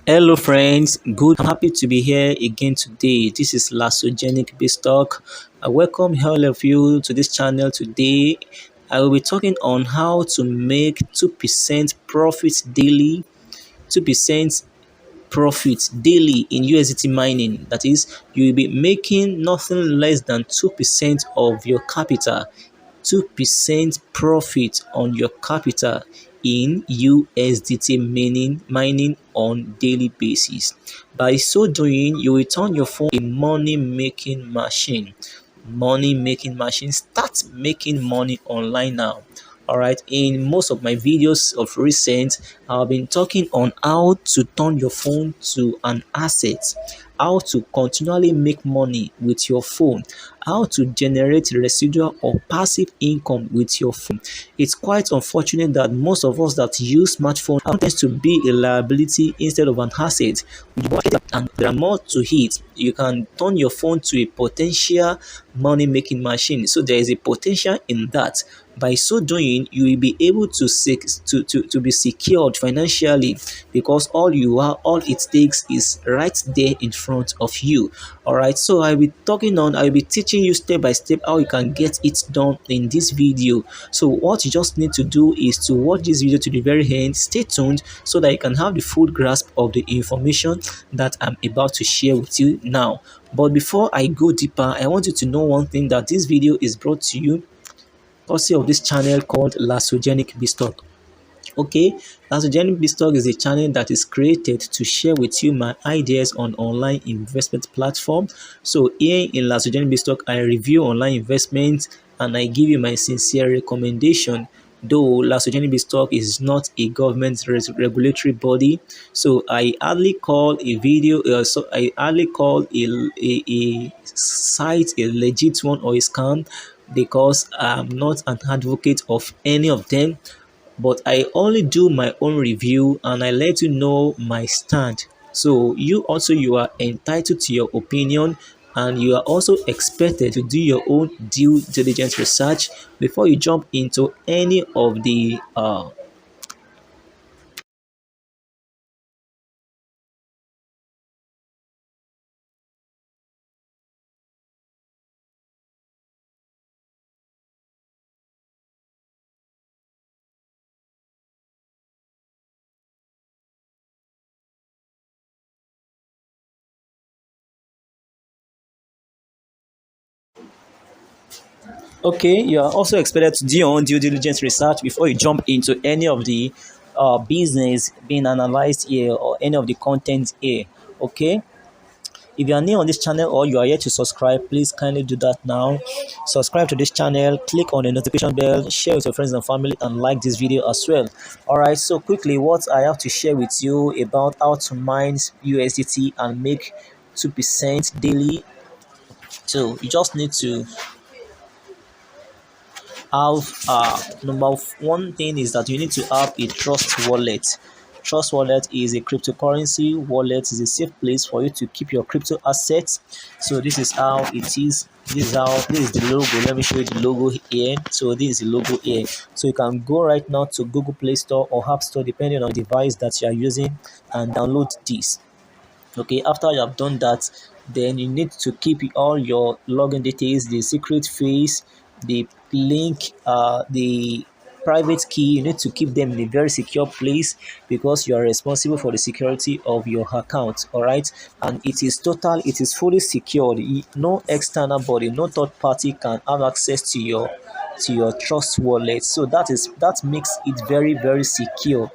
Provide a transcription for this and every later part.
Hello friends, good. I'm happy to be here again today. This is Lasogenic BIZZTALK. I welcome all of you to this channel today. I will be talking on how to make 2% profit daily, 2% profit daily in USDT mining. That is, you will be making nothing less than 2% of your capital, 2% profit on your capital in USDT mining on daily basis. By so doing, you will turn your phone a money making machine. Money making machine. Start making money online now. All right, in most of my videos of recent, I've been talking on how to turn your phone to an asset, how to continually make money with your phone, how to generate residual or passive income with your phone. It's quite unfortunate that most of us that use smartphone tends to be a liability instead of an asset. And there are more to it. You can turn your phone to a potential money making machine. So there is a potential in that. By so doing, you will be able to be secured financially, because all it takes is right there in front of you. All right, so I'll be teaching you step by step how you can get it done in this video. So what you just need to do is to watch this video to the very end. Stay tuned so that you can have the full grasp of the information that I'm about to share with you now. But before I go deeper, I want you to know one thing, that this video is brought to you courtesy of this channel called Lasogenic BIZZTALK. Okay, Lasogenic BIZZTALK is a channel that is created to share with you my ideas on online investment platform. So here in Lasogenic BIZZTALK, I review online investments and I give you my sincere recommendation. Though Lasogenic BIZZTALK is not a government regulatory body, so I hardly call a video, I hardly call a site a legit one or a scam, because I'm not an advocate of any of them, but I only do my own review and I let you know my stand. So you are entitled to your opinion, and you are also expected to do your own due diligence research before you jump into any of the Okay, you are also expected to do your own due diligence research before you jump into any of the business being analyzed here or any of the content here. Okay, if you are new on this channel or you are yet to subscribe, please kindly do that now. Subscribe to this channel, click on the notification bell, share with your friends and family, and like this video as well. All right, so quickly, what I have to share with you about how to mine USDT and make 2% daily. So you just need to have one thing is that you need to have a trust wallet. Trust wallet is a cryptocurrency wallet, is a safe place for you to keep your crypto assets. So this is how it is. This is the logo. Let me show you the logo here. So this is the logo here. So you can go right now to Google Play Store or App Store, depending on the device that you are using, and download this. Okay, after you have done that, then you need to keep all your login details, the secret phrase, the link, the private key. You need to keep them in a very secure place, because you are responsible for the security of your account. All right, and it is fully secured. No external body, no third party can have access to your trust wallet. So that makes it very secure.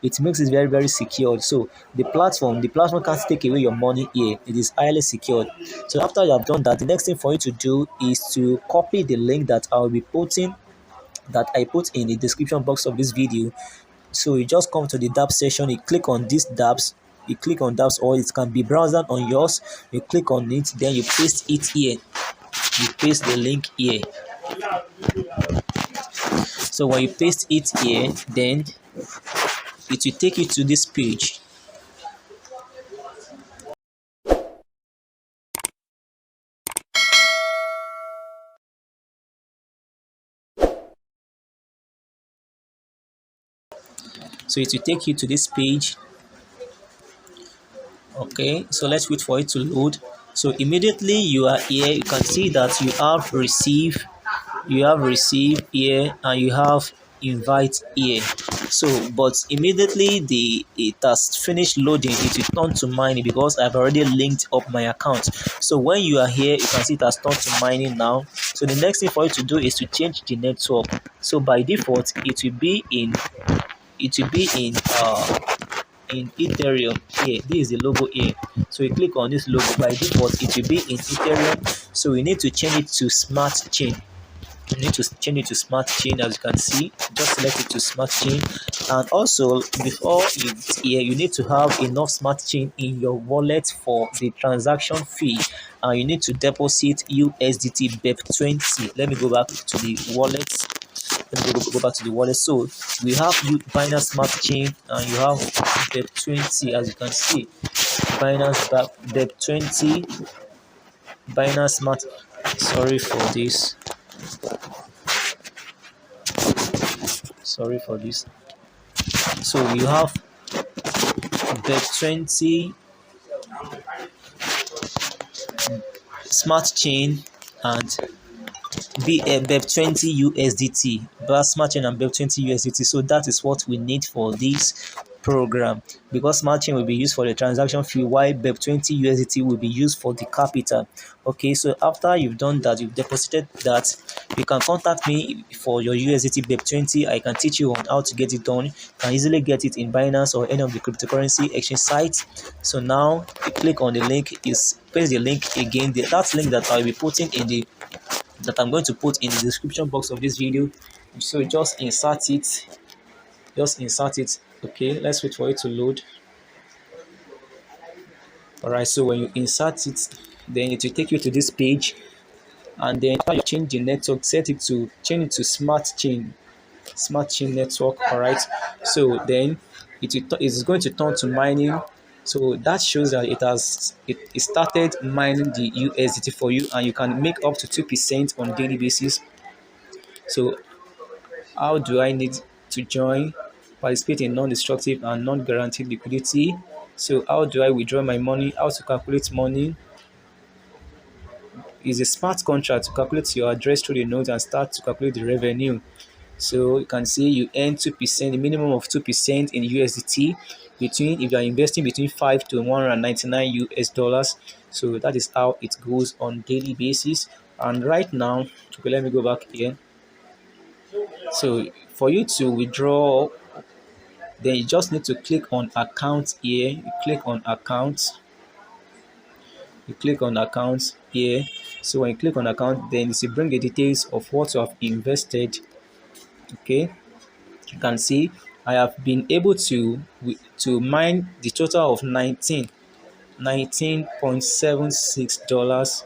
It makes it very secure. So the platform can't take away your money here. It is highly secured. So after you have done that, the next thing for you to do is to copy the link that I put in the description box of this video. So you just come to the dApps section, you click on these dApps, or it can be browser on yours. You click on it, then you paste it here. You paste the link here. So when you paste it here, then it will take you to this page. So it will take you to this page. Okay, so let's wait for it to load. So immediately you are here, you can see that you have receive here, and you have invite here. So but immediately the it has finished loading, it will turn to mining because I've already linked up my account. So when you are here, you can see it has turned to mining now. So the next thing for you to do is to change the network. So by default it will be in Ethereum here. This is the logo here. So you click on this logo. By default, it will be in Ethereum. So we need to change it to Smart Chain. You need to change it to Smart Chain, as you can see. Just select it to Smart Chain. And also, before you here, you need to have enough Smart Chain in your wallet for the transaction fee. And you need to deposit USDT BEP20. Let me go back to the wallet. Let me go back to the wallet. So we have you Binance Smart Chain, and you have BEP20, as you can see. BEP20, Binance Smart. Sorry for this. Sorry for this. So you have BEP20, Smart Chain, and BEP20 USDT, Smart Chain and BEP20 USDT. So that is what we need for this program, because Smart Chain will be used for the transaction fee, while BEP20 USDT will be used for the capital. Okay, so after you've done that, you've deposited that, you can contact me for your USDT BEP20. I can teach you on how to get it done. You can easily get it in Binance or any of the cryptocurrency exchange sites. So now you click on the link, is paste the link again. That link that I'll be putting in the that I'm going to put in the description box of this video. So just insert it. Okay, let's wait for it to load. All right, so when you insert it, then it will take you to this page, and then after you change the network, change it to Smart Chain network. All right, so then it's going to turn to mining. So that shows that it started mining the USDT for you, and you can make up to 2% on a daily basis. So how do I need to join? Participate in non-destructive and non-guaranteed liquidity. So how do I withdraw my money? How to calculate money? Is a smart contract to calculate your address through the node and start to calculate the revenue. So you can see you earn 2%, a minimum of 2% in USDT between, if you are investing between 5 to 199 US dollars. So that is how it goes on daily basis. And right now, okay, let me go back here. So for you to withdraw, then you just need to click on account here. You click on accounts here. So when you click on account, then it will bring the details of what you have invested. Okay, you can see I have been able to mine the total of 19.76 dollars.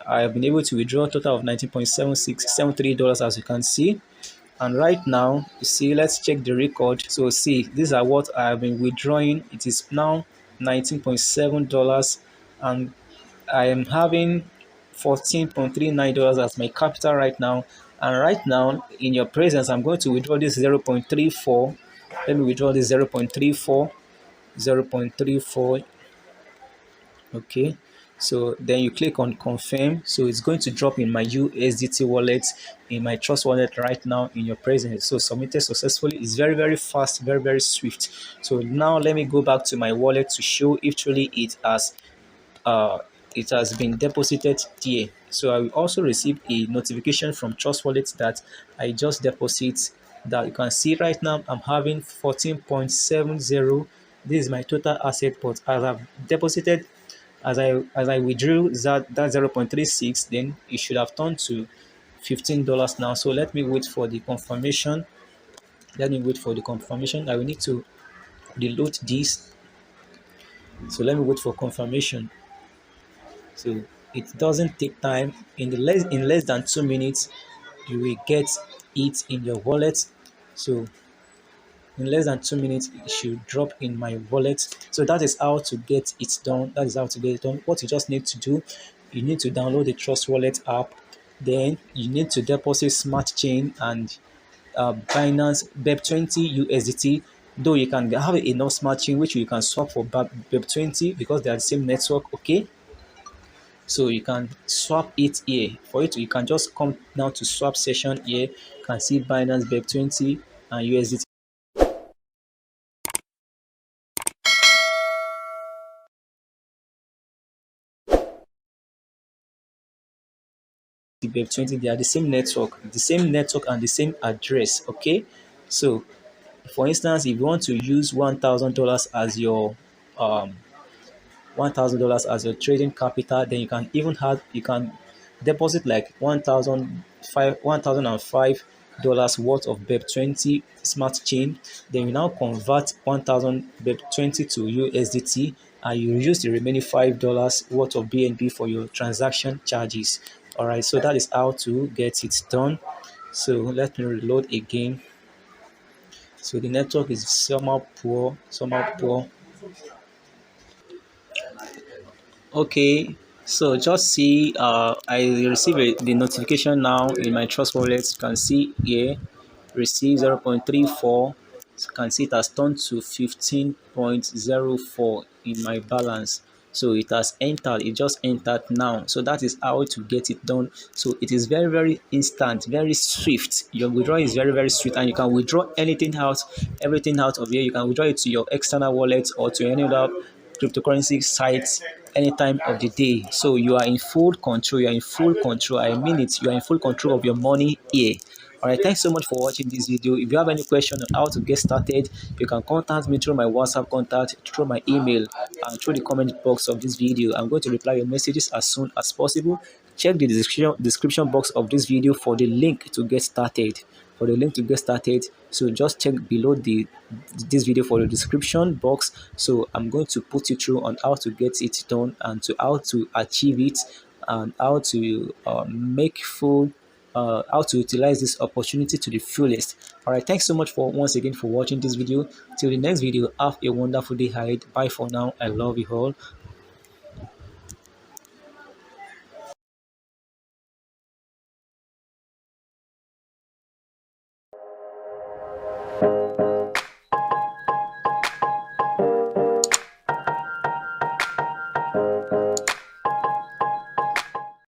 I have been able to withdraw a total of 19.7673 dollars, as you can see. And right now, you see, let's check the record. So see, these are what I have been withdrawing. It is now $19.7, and I am having $14.39 as my capital right now. And right now, in your presence, I'm going to withdraw this 0.34. Let me withdraw this 0.34. 0.34. Okay, so then you click on confirm. So it's going to drop in my USDT wallet, in my trust wallet right now in your presence. So submitted successfully. It's very, very fast, very, very swift. So now let me go back to my wallet to show if truly uh, it has been deposited there. So I will also receive a notification from Trust Wallet that I just deposit, that you can see right now I'm having 14.70. This is my total asset, but as I've deposited, as I withdrew that 0.36, then it should have turned to $15 now. So let me wait for the confirmation. I will need to reload this. So let me wait for confirmation. So it doesn't take time. In less than 2 minutes, you will get it in your wallet. So in less than 2 minutes, it should drop in my wallet. So that is how to get it done. What you just need to do, you need to download the Trust Wallet app. Then you need to deposit Smart Chain and Binance BEP20 USDT. Though you can have enough smart chain which you can swap for BEP20 because they are the same network, okay? So you can swap it here. For it, you can just come down to swap session here. You can see Binance BEP20 and USDT BEP20. They are the same network and the same address, okay? So for instance, if you want to use $1,000 as your um $1,000 as your trading capital, then you can deposit like 1,005 dollars worth of BEP20 smart chain. Then you now convert 1,000 BEP20 to USDT, and you use the remaining $5 worth of BNB for your transaction charges. All right, so that is how to get it done. So let me reload again. So the network is somehow poor, somehow poor. Okay, so just see, I receive the notification now in my Trust Wallet. You can see here, receive 0.34. You can see it has turned to 15.04 in my balance. So it has entered, it just entered now. So that is how to get it done. So it is very, very instant, very swift. Your withdrawal is very, very swift, and you can withdraw anything out, everything out of here. You can withdraw it to your external wallet or to any other cryptocurrency sites any time of the day. So you are in full control. You are in full control. I mean it. You are in full control of your money here. All right. Thanks so much for watching this video. If you have any question on how to get started, you can contact me through my WhatsApp contact, through my email, and through the comment box of this video. I'm going to reply your messages as soon as possible. Check the description box of this video for the link to get started. So just check below this video for the description box. So I'm going to put you through on how to get it done and to how to achieve it, and how to make full how to utilize this opportunity to the fullest. All right, thanks so much for once again for watching this video. Till the next video, have a wonderful day ahead. Bye for now. I love you all.